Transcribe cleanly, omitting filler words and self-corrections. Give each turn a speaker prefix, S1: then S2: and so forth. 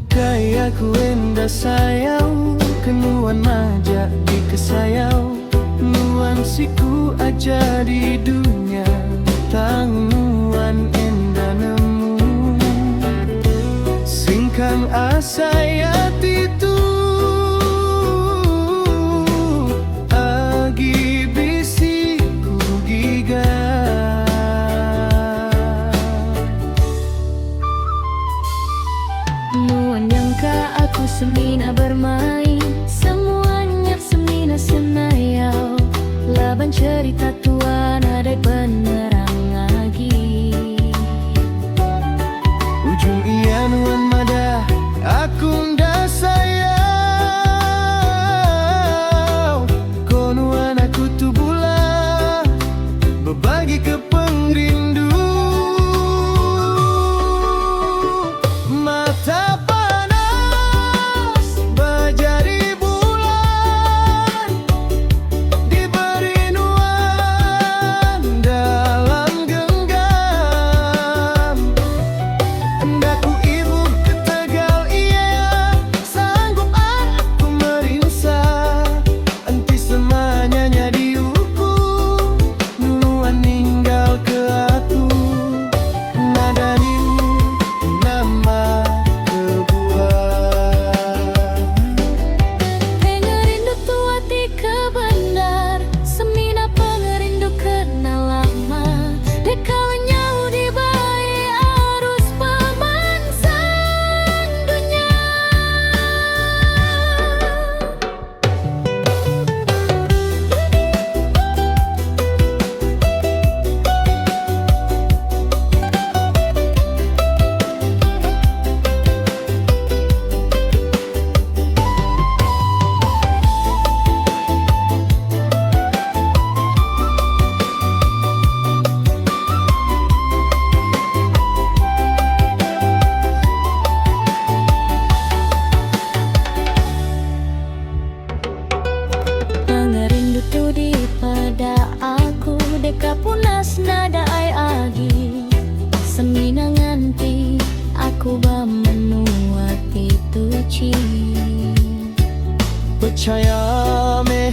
S1: Kaya ku enda sayau, kenuan majak di kesayau, nuan siku aja di dunia, tanguan enda nemu, singkang asayat itu, agi bisi ku giga.
S2: Aku semina bermain, semuanya semina senayau, laban cerita tuan ada penerang lagi.
S1: Ujung iya nuan madah, aku nda sayau, konuan aku tu bula, berbagi ke pengrindu. Mata
S2: kapunas nada ai agi, semina nganti aku ba menuat itu ci.
S1: Percaya meh